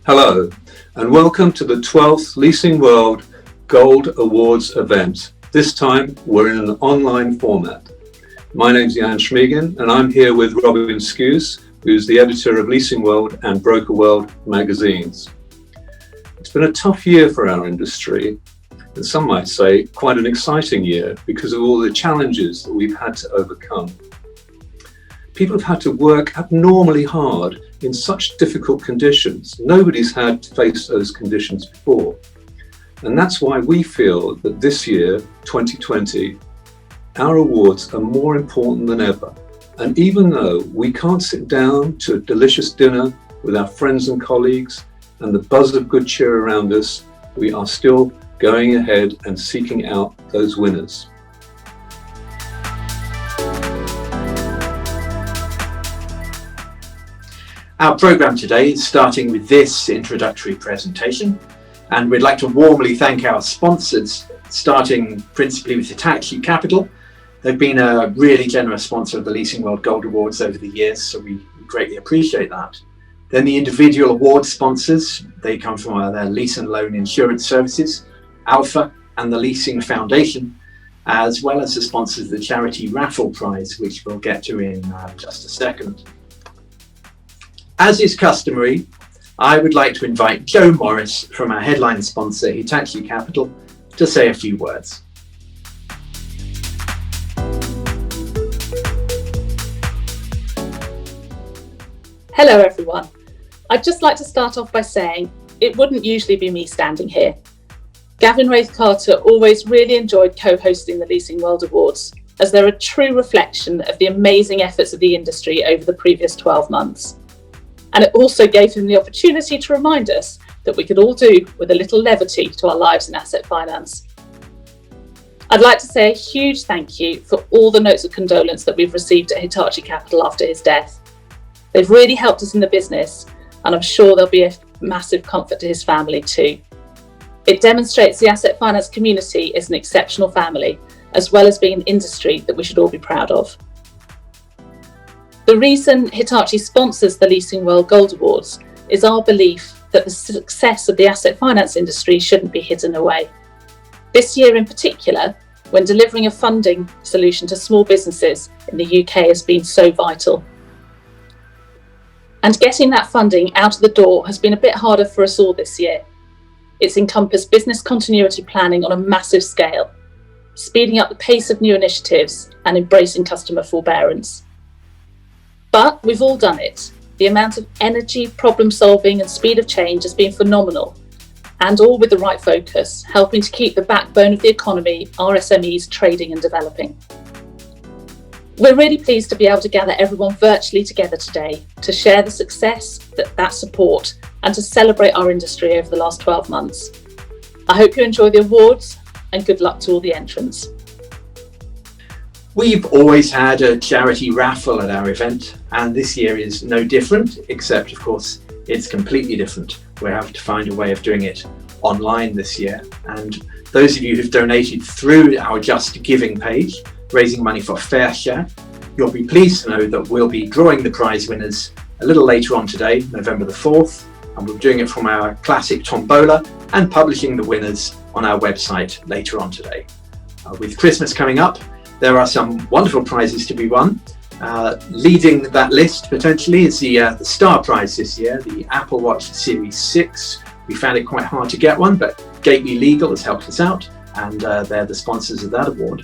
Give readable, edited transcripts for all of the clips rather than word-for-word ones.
Hello, and welcome to the 12th Leasing World Gold Awards event. This time, we're in an online format. My name's Jan Schmiegen, and I'm here with Robin Skews, who's the editor of Leasing World and Broker World magazines. It's been a tough year for our industry, and some might say quite an exciting year because of all the challenges that we've had to overcome. People have had to work abnormally hard in such difficult conditions. Nobody's had to face those conditions before. And that's why we feel that this year, 2020, our awards are more important than ever. And even though we can't sit down to a delicious dinner with our friends and colleagues and the buzz of good cheer around us, we are still going ahead and seeking out those winners. Our programme today is starting with this introductory presentation, and we'd like to warmly thank our sponsors, starting principally with Hitachi Capital. They've been a really generous sponsor of the Leasing World Gold Awards over the years, so we greatly appreciate that. Then the individual award sponsors, they come from their lease and loan insurance services, Alpha and the Leasing Foundation, as well as the sponsors of the charity raffle prize, which we'll get to in just a second. As is customary, I would like to invite Joe Morris from our headline sponsor, Hitachi Capital, to say a few words. Hello everyone. I'd just like to start off by saying it wouldn't usually be me standing here. Gavin Wraith-Carter always really enjoyed co-hosting the Leasing World Awards, as they're a true reflection of the amazing efforts of the industry over the previous 12 months. And it also gave him the opportunity to remind us that we could all do with a little levity to our lives in asset finance. I'd like to say a huge thank you for all the notes of condolence that we've received at Hitachi Capital after his death. They've really helped us in the business, and I'm sure they'll be a massive comfort to his family too. It demonstrates the asset finance community is an exceptional family, as well as being an industry that we should all be proud of. The reason Hitachi sponsors the Leasing World Gold Awards is our belief that the success of the asset finance industry shouldn't be hidden away. This year in particular, when delivering a funding solution to small businesses in the UK has been so vital. And getting that funding out of the door has been a bit harder for us all this year. It's encompassed business continuity planning on a massive scale, speeding up the pace of new initiatives and embracing customer forbearance. But we've all done it. The amount of energy, problem solving and speed of change has been phenomenal, and all with the right focus, helping to keep the backbone of the economy, our SMEs, trading and developing. We're really pleased to be able to gather everyone virtually together today to share the success, that support, and to celebrate our industry over the last 12 months. I hope you enjoy the awards, and good luck to all the entrants. We've always had a charity raffle at our event, and this year is no different, except of course it's completely different. We'll have to find a way of doing it online this year, and those of you who've donated through our Just Giving page, raising money for FareShare, you'll be pleased to know that we'll be drawing the prize winners a little later on today, November the 4th, and we're doing it from our classic tombola and publishing the winners on our website later on today. With Christmas coming up, there are some wonderful prizes to be won. Leading that list potentially is the star prize this year, the Apple Watch Series 6. We found it quite hard to get one, but Gateway Legal has helped us out, and they're the sponsors of that award.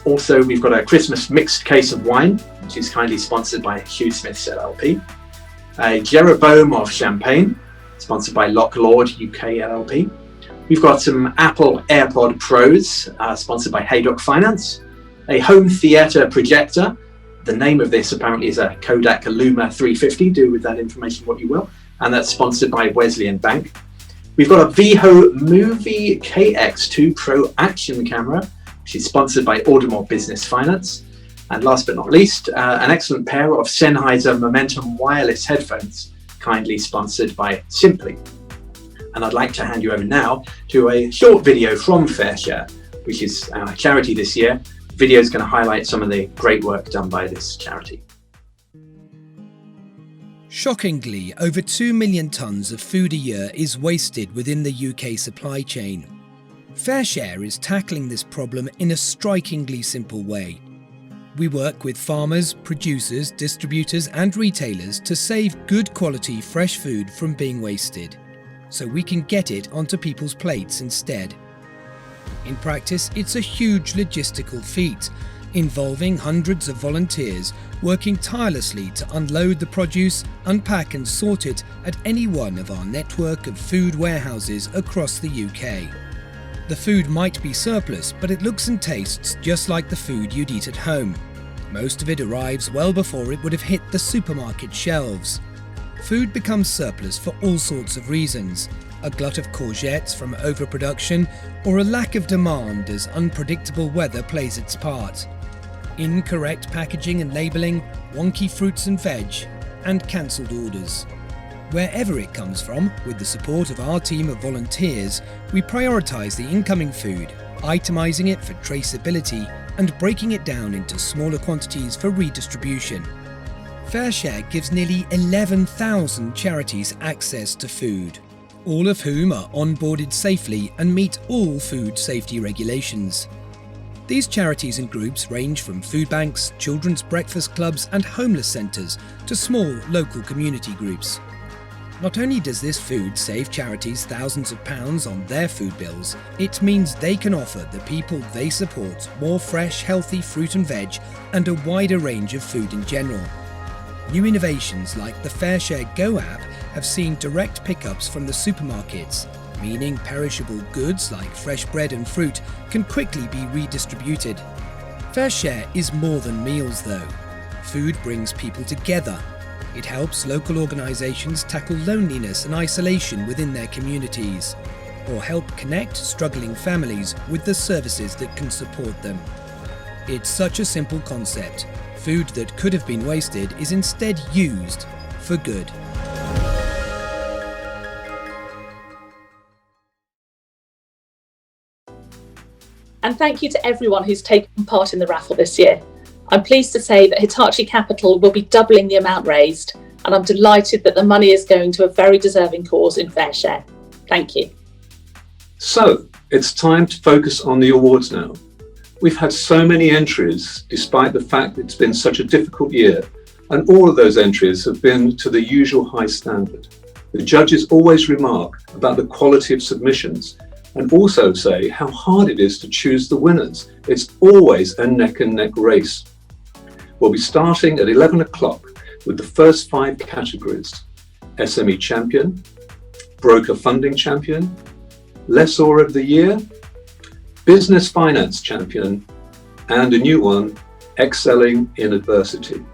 Also, we've got a Christmas mixed case of wine, which is kindly sponsored by Hugh Smith's LLP. A Jeroboam of champagne, sponsored by Loch Lord UK LLP. We've got some Apple AirPod Pros, sponsored by Haydock Finance. A home theatre projector. The name of this apparently is a Kodak Luma 350. Do with that information what you will. And that's sponsored by Wesleyan Bank. We've got a Viho Movie KX2 Pro Action Camera, which is sponsored by Aldermore Business Finance. And last but not least, an excellent pair of Sennheiser Momentum wireless headphones, kindly sponsored by Simply. And I'd like to hand you over now to a short video from FareShare, which is our charity this year. The video is going to highlight some of the great work done by this charity. Shockingly, over 2 million tonnes of food a year is wasted within the UK supply chain. FareShare is tackling this problem in a strikingly simple way. We work with farmers, producers, distributors and retailers to save good quality fresh food from being wasted, so we can get it onto people's plates instead. In practice, it's a huge logistical feat, involving hundreds of volunteers working tirelessly to unload the produce, unpack and sort it at any one of our network of food warehouses across the UK. The food might be surplus, but it looks and tastes just like the food you'd eat at home. Most of it arrives well before it would have hit the supermarket shelves. Food becomes surplus for all sorts of reasons. A glut of courgettes from overproduction, or a lack of demand as unpredictable weather plays its part. Incorrect packaging and labelling, wonky fruits and veg, and cancelled orders. Wherever it comes from, with the support of our team of volunteers, we prioritise the incoming food, itemising it for traceability and breaking it down into smaller quantities for redistribution. FareShare gives nearly 11,000 charities access to food, all of whom are onboarded safely and meet all food safety regulations. These charities and groups range from food banks, children's breakfast clubs and homeless centres to small local community groups. Not only does this food save charities thousands of pounds on their food bills, it means they can offer the people they support more fresh, healthy fruit and veg and a wider range of food in general. New innovations like the FareShare Go app have seen direct pickups from the supermarkets, meaning perishable goods like fresh bread and fruit can quickly be redistributed. FareShare is more than meals though. Food brings people together. It helps local organisations tackle loneliness and isolation within their communities, or help connect struggling families with the services that can support them. It's such a simple concept. Food that could have been wasted is instead used for good. And thank you to everyone who's taken part in the raffle this year. I'm pleased to say that Hitachi Capital will be doubling the amount raised, and I'm delighted that the money is going to a very deserving cause in FareShare. Thank you. So, it's time to focus on the awards now. We've had so many entries, despite the fact it's been such a difficult year, and all of those entries have been to the usual high standard. The judges always remark about the quality of submissions, and also say how hard it is to choose the winners. It's always a neck and neck race. We'll be starting at 11 o'clock with the first 5 categories: SME Champion, Broker Funding Champion, Lessor of the Year, Business Finance Champion, and a new one, Excelling in Adversity.